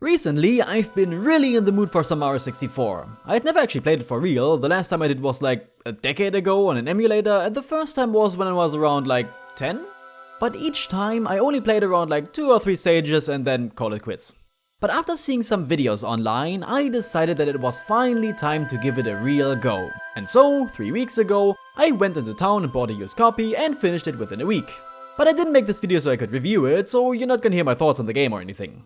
Recently, I've been really in the mood for some Mario 64. I'd never actually played it for real. The last time I did was like a decade ago on an emulator, and the first time was when I was around like 10? But each time I only played around like 2 or 3 stages and then called it quits. But after seeing some videos online, I decided that it was finally time to give it a real go. And so, 3 weeks ago, I went into town and bought a used copy and finished it within a week. But I didn't make this video so I could review it, so you're not gonna hear my thoughts on the game or anything.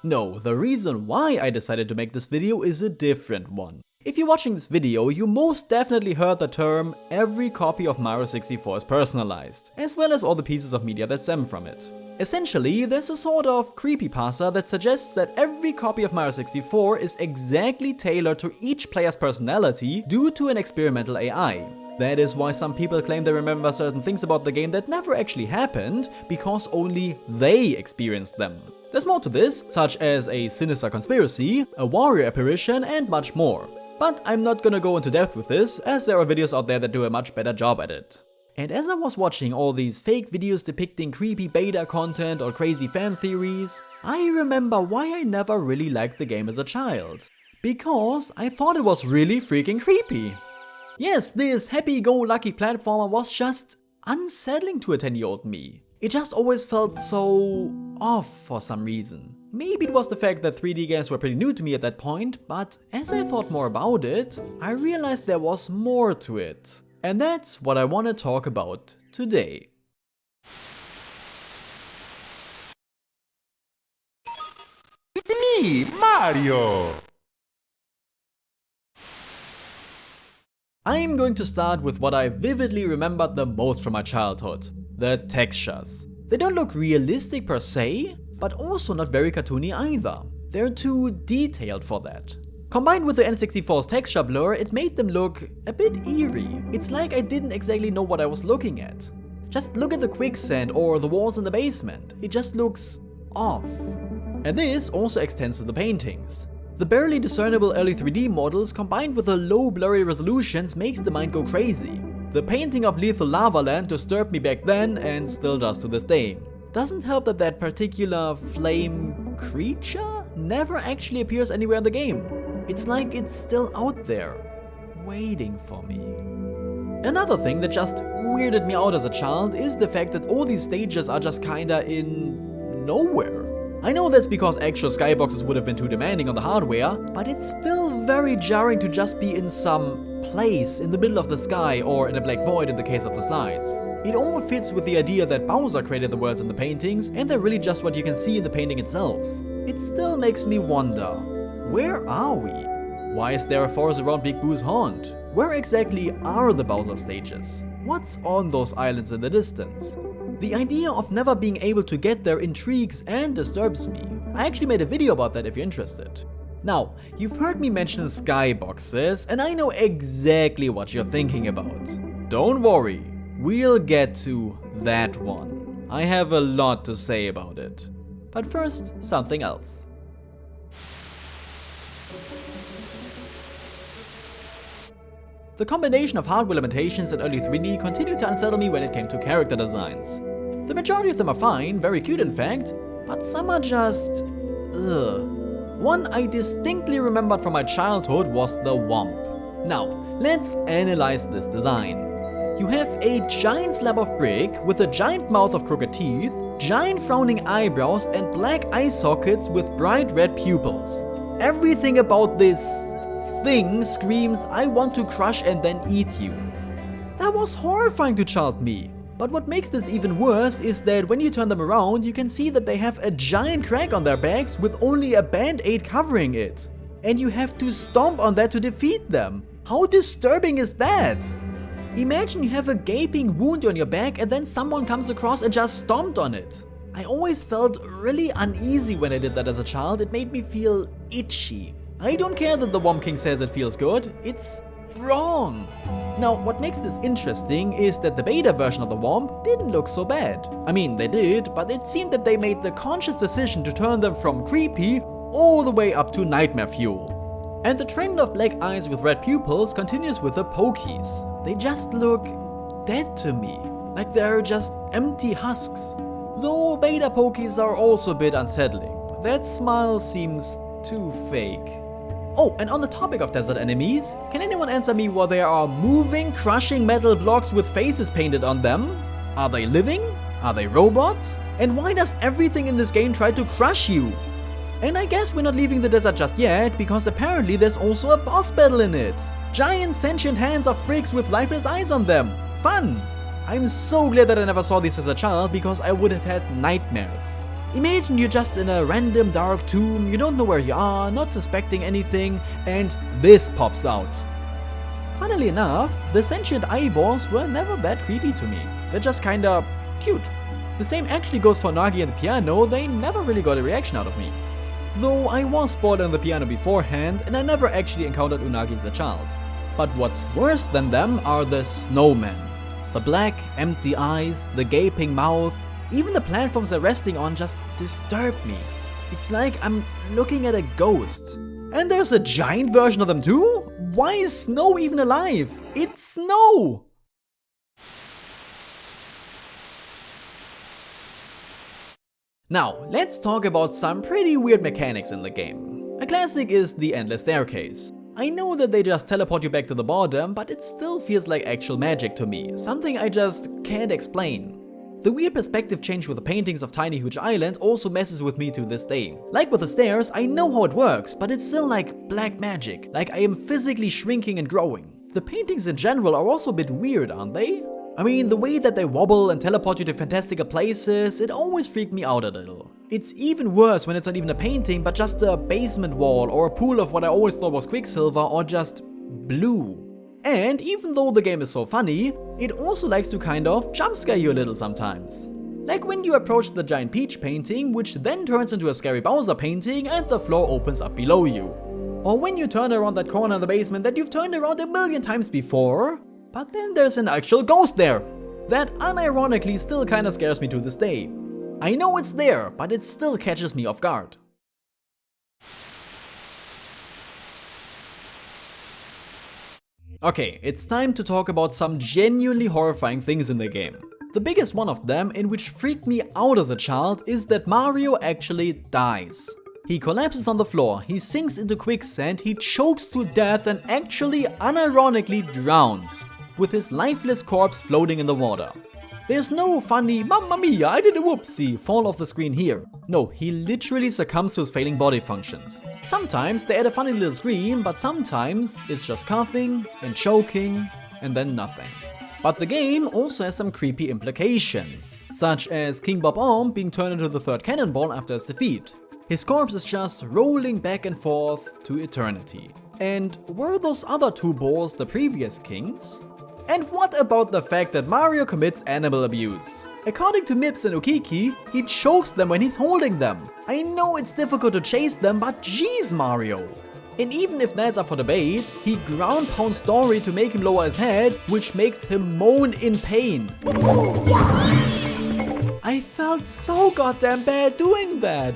No, the reason why I decided to make this video is a different one. If you're watching this video, you most definitely heard the term every copy of Mario 64 is personalized, as well as all the pieces of media that stem from it. Essentially, there's a sort of creepypasta that suggests that every copy of Mario 64 is exactly tailored to each player's personality due to an experimental AI. That is why some people claim they remember certain things about the game that never actually happened, because only they experienced them. There's more to this, such as a sinister conspiracy, a warrior apparition, and much more. But I'm not gonna go into depth with this, as there are videos out there that do a much better job at it. And as I was watching all these fake videos depicting creepy beta content or crazy fan theories, I remember why I never really liked the game as a child. Because I thought it was really freaking creepy. Yes, this happy-go-lucky platformer was just unsettling to a 10-year-old me. It just always felt so off for some reason. Maybe it was the fact that 3D games were pretty new to me at that point, but as I thought more about it, I realized there was more to it. And that's what I want to talk about today. It's me, Mario! I'm going to start with what I vividly remembered the most from my childhood. The textures. They don't look realistic per se, but also not very cartoony either. They're too detailed for that. Combined with the N64's texture blur, it made them look a bit eerie. It's like I didn't exactly know what I was looking at. Just look at the quicksand or the walls in the basement. It just looks off. And this also extends to the paintings. The barely discernible early 3D models combined with the low blurry resolutions makes the mind go crazy. The painting of Lethal Lava Land disturbed me back then and still does to this day. Doesn't help that that particular flame creature never actually appears anywhere in the game. It's like it's still out there, waiting for me. Another thing that just weirded me out as a child is the fact that all these stages are just kinda in nowhere. I know that's because actual skyboxes would have been too demanding on the hardware, but it's still very jarring to just be in some place in the middle of the sky or in a black void in the case of the slides. It all fits with the idea that Bowser created the worlds in the paintings and they're really just what you can see in the painting itself. It still makes me wonder, where are we? Why is there a forest around Big Boo's haunt? Where exactly are the Bowser stages? What's on those islands in the distance? The idea of never being able to get there intrigues and disturbs me. I actually made a video about that if you're interested. Now, you've heard me mention skyboxes, and I know exactly what you're thinking about. Don't worry, we'll get to that one. I have a lot to say about it. But first, something else. The combination of hardware limitations and early 3D continued to unsettle me when it came to character designs. The majority of them are fine, very cute in fact, but some are just ugh. One I distinctly remembered from my childhood was the Womp. Now, let's analyze this design. You have a giant slab of brick with a giant mouth of crooked teeth, giant frowning eyebrows and black eye sockets with bright red pupils. Everything about this thing screams, I want to crush and then eat you. That was horrifying to child me. But what makes this even worse is that when you turn them around, you can see that they have a giant crack on their backs with only a band-aid covering it. And you have to stomp on that to defeat them. How disturbing is that? Imagine you have a gaping wound on your back and then someone comes across and just stomped on it. I always felt really uneasy when I did that as a child. It made me feel itchy. I don't care that the Womp King says it feels good. It's wrong. Now, what makes this interesting is that the beta version of the Womp didn't look so bad. I mean, they did, but it seemed that they made the conscious decision to turn them from creepy all the way up to nightmare fuel. And the trend of black eyes with red pupils continues with the Pokies. They just look dead to me. like they're just empty husks. Though beta pokies are also a bit unsettling. That smile seems too fake. Oh, and on the topic of desert enemies, can anyone answer me why there are moving, crushing metal blocks with faces painted on them? Are they living? Are they robots? And why does everything in this game try to crush you? And I guess we're not leaving the desert just yet, because apparently there's also a boss battle in it. Giant sentient hands of bricks with lifeless eyes on them. Fun! I'm so glad that I never saw this as a child, because I would have had nightmares. Imagine you're just in a random dark tomb, you don't know where you are, not suspecting anything, and this pops out. Funnily enough, the sentient eyeballs were never that creepy to me. They're just kinda cute. The same actually goes for Nagi and the piano, they never really got a reaction out of me. Though I was spoiled on the piano beforehand, and I never actually encountered Unagi as a child. But what's worse than them are the snowmen. The black, empty eyes, the gaping mouth, even the platforms they're resting on just disturb me. It's like I'm looking at a ghost. And there's a giant version of them too? Why is Snow even alive? It's Snow! Now, let's talk about some pretty weird mechanics in the game. A classic is the endless staircase. I know that they just teleport you back to the bottom, but it still feels like actual magic to me, something I just can't explain. The weird perspective change with the paintings of Tiny Huge Island also messes with me to this day. Like with the stairs, I know how it works, but it's still like black magic, like I am physically shrinking and growing. The paintings in general are also a bit weird, aren't they? I mean, the way that they wobble and teleport you to fantastical places, it always freaked me out a little. It's even worse when it's not even a painting, but just a basement wall or a pool of what I always thought was Quicksilver or just blue. And even though the game is so funny, it also likes to kind of jump scare you a little sometimes. Like when you approach the giant Peach painting, which then turns into a scary Bowser painting and the floor opens up below you. Or when you turn around that corner in the basement that you've turned around a million times before, but then there's an actual ghost there. That unironically still kinda scares me to this day. I know it's there, but it still catches me off guard. Okay, it's time to talk about some genuinely horrifying things in the game. The biggest one of them, and which freaked me out as a child, is that Mario actually dies. He collapses on the floor, he sinks into quicksand, he chokes to death and actually unironically drowns, with his lifeless corpse floating in the water. There's no funny "Mamma mia, I did a whoopsie" fall off the screen here. No, he literally succumbs to his failing body functions. Sometimes they add a funny little scream, but sometimes it's just coughing and choking and then nothing. But the game also has some creepy implications, such as King Bob-omb being turned into the third cannonball after his defeat. His corpse is just rolling back and forth to eternity. And were those other two balls the previous kings? And what about the fact that Mario commits animal abuse? According to Mips and Ukiki, he chokes them when he's holding them. I know it's difficult to chase them, but jeez, Mario. And even if that's up for debate, he ground pounds Dory to make him lower his head, which makes him moan in pain. I felt so goddamn bad doing that.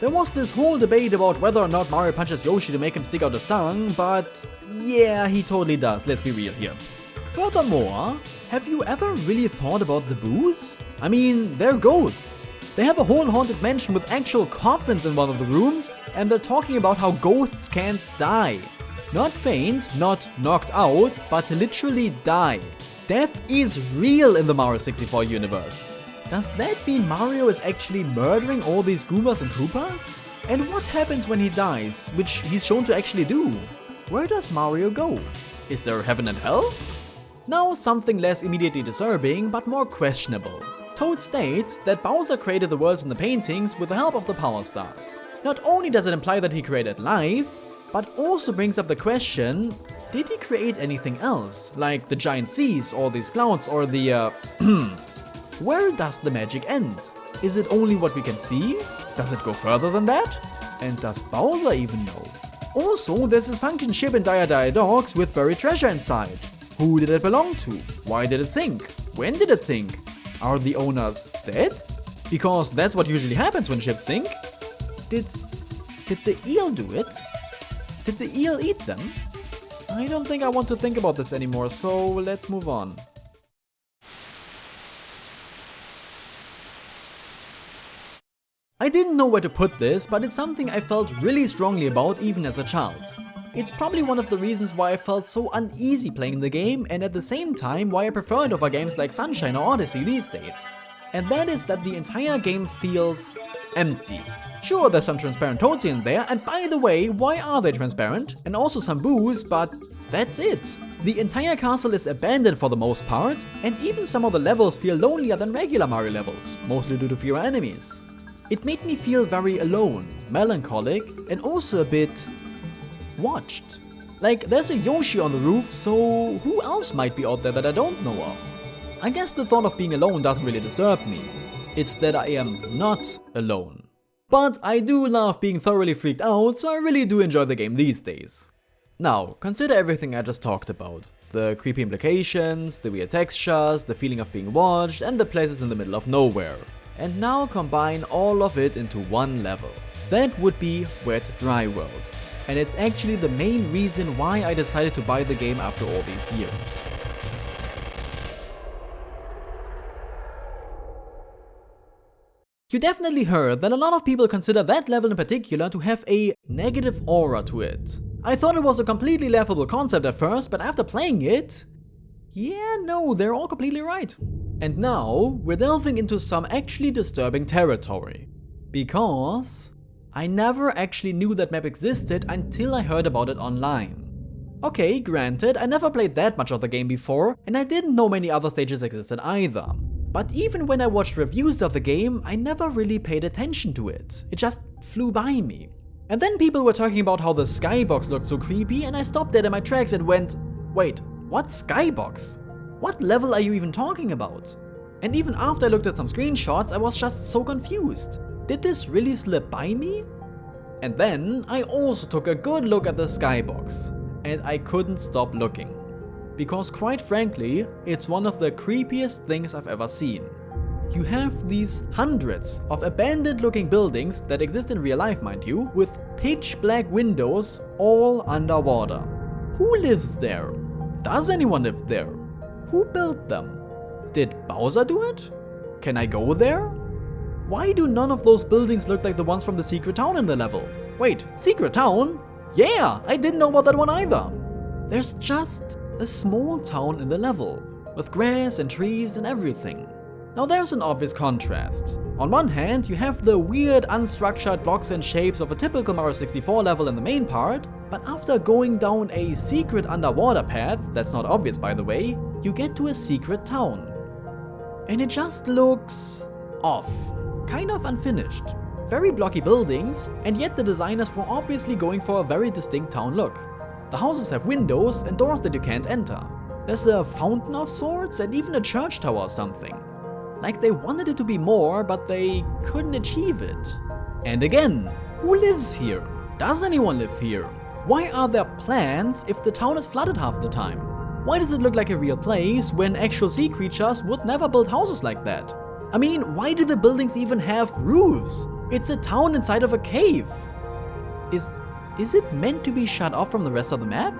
There was this whole debate about whether or not Mario punches Yoshi to make him stick out his tongue, but yeah, he totally does, let's be real here. Furthermore, have you ever really thought about the boos? I mean, they're ghosts. They have a whole haunted mansion with actual coffins in one of the rooms, and they're talking about how ghosts can't die. Not faint, not knocked out, but literally die. Death is real in the Mario 64 universe. Does that mean Mario is actually murdering all these Goombas and Koopas? And what happens when he dies, which he's shown to actually do? Where does Mario go? Is there heaven and hell? Now something less immediately disturbing, but more questionable. Toad states that Bowser created the worlds in the paintings with the help of the Power Stars. Not only does it imply that he created life, but also brings up the question, did he create anything else? Like the giant seas, or these clouds, or the Where does the magic end? Is it only what we can see? Does it go further than that? And does Bowser even know? Also, there's a sunken ship in Dire Dire Docks with buried treasure inside. Who did it belong to? Why did it sink? When did it sink? Are the owners dead? Because that's what usually happens when ships sink. Did the eel do it? Did the eel eat them? I don't think I want to think about this anymore, so let's move on. I didn't know where to put this, but it's something I felt really strongly about even as a child. It's probably one of the reasons why I felt so uneasy playing the game, and at the same time why I prefer it over games like Sunshine or Odyssey these days. And that is that the entire game feels empty. Sure, there's some transparent toads in there, and by the way, why are they transparent? And also some boos, but that's it. The entire castle is abandoned for the most part, and even some of the levels feel lonelier than regular Mario levels, mostly due to fewer enemies. It made me feel very alone, melancholic, and also a bit watched. Like, there's a Yoshi on the roof, so who else might be out there that I don't know of? I guess the thought of being alone doesn't really disturb me. It's that I am not alone. But I do love being thoroughly freaked out, so I really do enjoy the game these days. Now, consider everything I just talked about. The creepy implications, the weird textures, the feeling of being watched, and the places in the middle of nowhere. And now combine all of it into one level. That would be Wet Dry World. And it's actually the main reason why I decided to buy the game after all these years. You definitely heard that a lot of people consider that level in particular to have a negative aura to it. I thought it was a completely laughable concept at first, but after playing it, yeah, no, they're all completely right. And now, we're delving into some actually disturbing territory. Because I never actually knew that map existed until I heard about it online. Okay, granted, I never played that much of the game before, and I didn't know many other stages existed either. But even when I watched reviews of the game, I never really paid attention to it. It just flew by me. And then people were talking about how the skybox looked so creepy, and I stopped dead in my tracks and went, wait, what skybox? What level are you even talking about? And even after I looked at some screenshots, I was just so confused. Did this really slip by me? And then I also took a good look at the skybox, and I couldn't stop looking. Because quite frankly, it's one of the creepiest things I've ever seen. You have these hundreds of abandoned looking buildings that exist in real life, mind you, with pitch black windows all underwater. Who lives there? Does anyone live there? Who built them? Did Bowser do it? Can I go there? Why do none of those buildings look like the ones from the secret town in the level? Wait, secret town? Yeah, I didn't know about that one either. There's just a small town in the level, with grass and trees and everything. Now there's an obvious contrast. On one hand, you have the weird unstructured blocks and shapes of a typical Mario 64 level in the main part, but after going down a secret underwater path, that's not obvious by the way, you get to a secret town. And it just looks off, kind of unfinished. Very blocky buildings, and yet the designers were obviously going for a very distinct town look. The houses have windows and doors that you can't enter. There's a fountain of sorts and even a church tower or something. Like they wanted it to be more, but they couldn't achieve it. And again, who lives here? Does anyone live here? Why are there plants if the town is flooded half the time? Why does it look like a real place when actual sea creatures would never build houses like that? I mean, why do the buildings even have roofs? It's a town inside of a cave. Is it meant to be shut off from the rest of the map?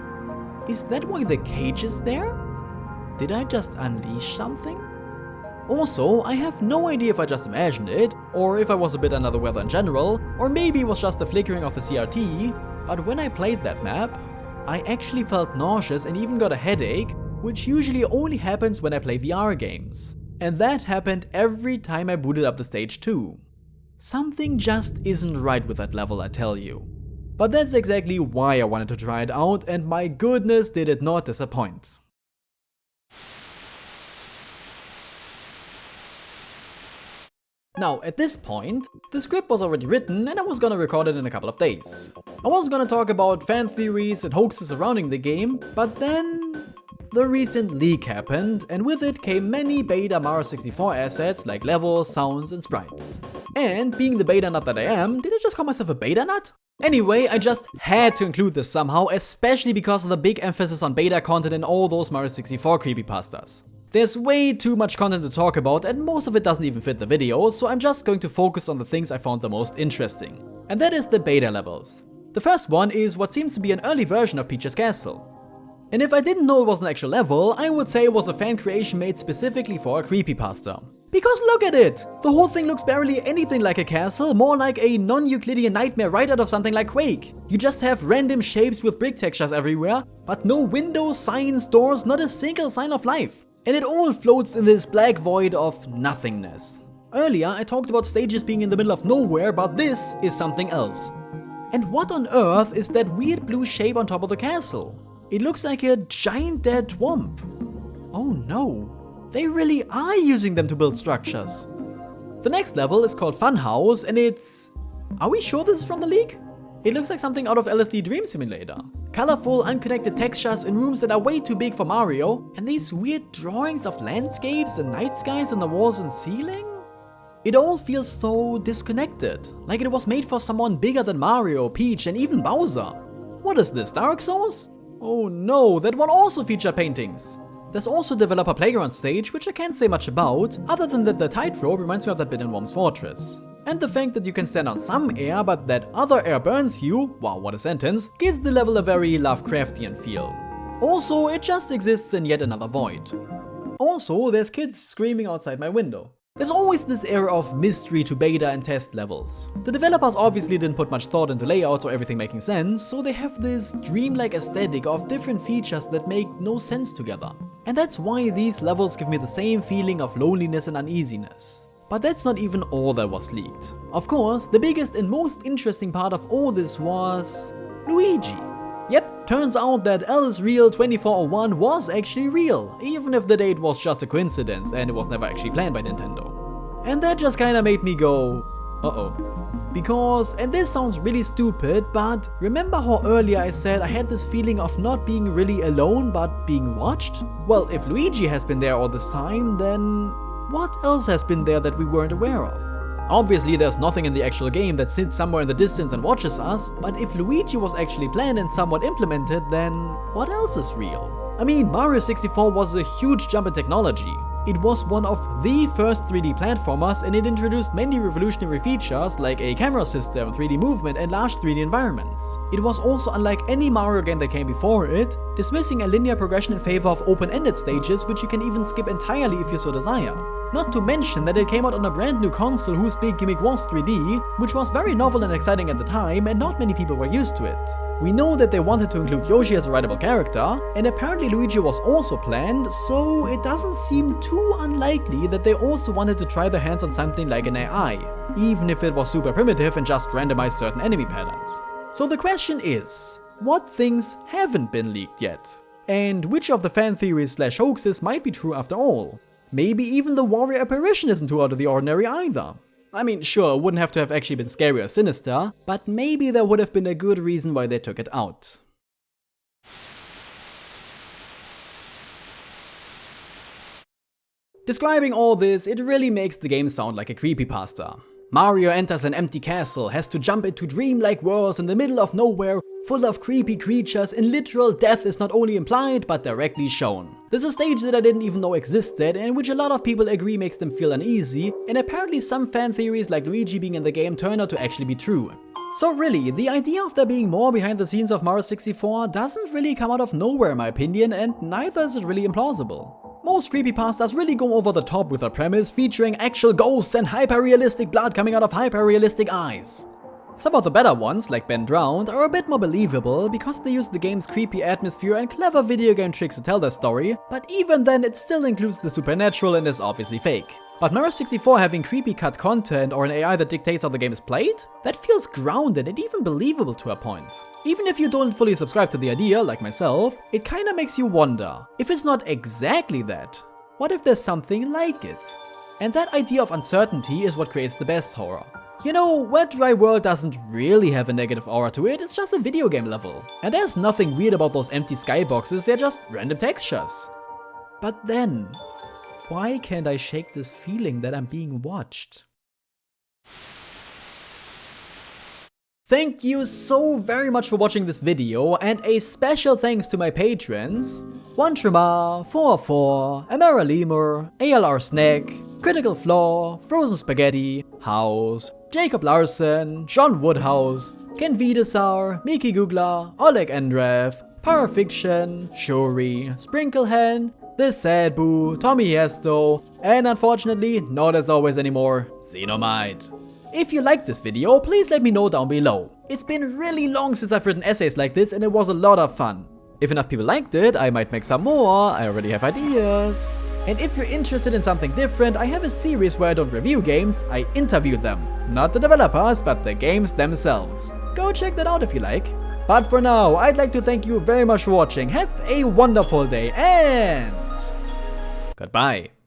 Is that why the cage is there? Did I just unleash something? Also, I have no idea if I just imagined it, or if I was a bit under the weather in general, or maybe it was just the flickering of the CRT, but when I played that map, I actually felt nauseous and even got a headache, which usually only happens when I play VR games. And that happened every time I booted up the stage too. Something just isn't right with that level, I tell you. But that's exactly why I wanted to try it out, and my goodness did it not disappoint. Now, at this point, the script was already written and I was gonna record it in a couple of days. I was gonna talk about fan theories and hoaxes surrounding the game, but then the recent leak happened, and with it came many beta Mario 64 assets like levels, sounds, and sprites. And being the beta nut that I am, did I just call myself a beta nut? Anyway, I just had to include this somehow, especially because of the big emphasis on beta content in all those Mario 64 creepypastas. There's way too much content to talk about, and most of it doesn't even fit the video, so I'm just going to focus on the things I found the most interesting. And that is the beta levels. The first one is what seems to be an early version of Peach's Castle. And if I didn't know it was an actual level, I would say it was a fan creation made specifically for a creepypasta. Because look at it! The whole thing looks barely anything like a castle, more like a non-Euclidean nightmare right out of something like Quake. You just have random shapes with brick textures everywhere, but no windows, signs, doors, not a single sign of life. And it all floats in this black void of nothingness. Earlier I talked about stages being in the middle of nowhere, but this is something else. And what on earth is that weird blue shape on top of the castle? It looks like a giant dead swamp. Oh no. They really are using them to build structures. The next level is called Funhouse and it's... Are we sure this is from the leak? It looks like something out of LSD Dream Simulator. Colorful, unconnected textures in rooms that are way too big for Mario, and these weird drawings of landscapes and night skies on the walls and ceiling? It all feels so disconnected, like it was made for someone bigger than Mario, Peach and even Bowser. What is this, Dark Souls? Oh no, that one also featured paintings. There's also a developer playground stage, which I can't say much about, other than that the tightrope reminds me of that bit in Worm's Fortress. And the fact that you can stand on some air, but that other air burns you, wow what a sentence, gives the level a very Lovecraftian feel. Also, it just exists in yet another void. Also, there's kids screaming outside my window. There's always this air of mystery to beta and test levels. The developers obviously didn't put much thought into layouts or everything making sense, so they have this dreamlike aesthetic of different features that make no sense together. And that's why these levels give me the same feeling of loneliness and uneasiness. But that's not even all that was leaked. Of course, the biggest and most interesting part of all this was... Luigi. Yep, turns out that Alice Real 2401 was actually real, even if the date was just a coincidence and it was never actually planned by Nintendo. And that just kinda made me go, uh-oh. Because, and this sounds really stupid, but remember how earlier I said I had this feeling of not being really alone but being watched? Well, if Luigi has been there all this time, then what else has been there that we weren't aware of? Obviously there's nothing in the actual game that sits somewhere in the distance and watches us, but if Luigi was actually planned and somewhat implemented, then what else is real? I mean, Mario 64 was a huge jump in technology. It was one of the first 3D platformers and it introduced many revolutionary features like a camera system, 3D movement and large 3D environments. It was also unlike any Mario game that came before it, dismissing a linear progression in favor of open-ended stages which you can even skip entirely if you so desire. Not to mention that it came out on a brand new console whose big gimmick was 3D, which was very novel and exciting at the time and not many people were used to it. We know that they wanted to include Yoshi as a rideable character, and apparently Luigi was also planned, so it doesn't seem too unlikely that they also wanted to try their hands on something like an AI, even if it was super primitive and just randomized certain enemy patterns. So the question is, what things haven't been leaked yet? And which of the fan theories / hoaxes might be true after all? Maybe even the warrior apparition isn't too out of the ordinary either. I mean, sure, it wouldn't have to have actually been scary or sinister, but maybe there would have been a good reason why they took it out. Describing all this, it really makes the game sound like a creepypasta. Mario enters an empty castle, has to jump into dreamlike worlds in the middle of nowhere, full of creepy creatures, and literal death is not only implied but directly shown. There's a stage that I didn't even know existed and which a lot of people agree makes them feel uneasy, and apparently some fan theories like Luigi being in the game turn out to actually be true. So really, the idea of there being more behind the scenes of Mario 64 doesn't really come out of nowhere in my opinion, and neither is it really implausible. Most creepypastas really go over the top with a premise featuring actual ghosts and hyper-realistic blood coming out of hyper-realistic eyes. Some of the better ones, like Ben Drowned, are a bit more believable because they use the game's creepy atmosphere and clever video game tricks to tell their story, but even then it still includes the supernatural and is obviously fake. But Mario 64 having creepy cut content or an AI that dictates how the game is played? That feels grounded and even believable to a point. Even if you don't fully subscribe to the idea, like myself, it kinda makes you wonder, if it's not exactly that, what if there's something like it? And that idea of uncertainty is what creates the best horror. You know, Wet Dry World doesn't really have a negative aura to it, it's just a video game level. And there's nothing weird about those empty skyboxes, they're just random textures. But then, why can't I shake this feeling that I'm being watched? Thank you so very much for watching this video, and a special thanks to my patrons: Wantrama, 404, Amara Lemur, ALR Snack, Critical Flaw, Frozen Spaghetti, House, Jacob Larson, John Woodhouse, Ken Videsar, Miki Googler, Oleg Andrev, Parafiction, Shuri, Sprinklehan, the Sad Boo, Tommy Hesto, and unfortunately, not as always anymore, Xenomite. If you liked this video, please let me know down below. It's been really long since I've written essays like this and it was a lot of fun. If enough people liked it, I might make some more, I already have ideas. And if you're interested in something different, I have a series where I don't review games, I interview them. Not the developers, but the games themselves. Go check that out if you like. But for now, I'd like to thank you very much for watching. Have a wonderful day and goodbye.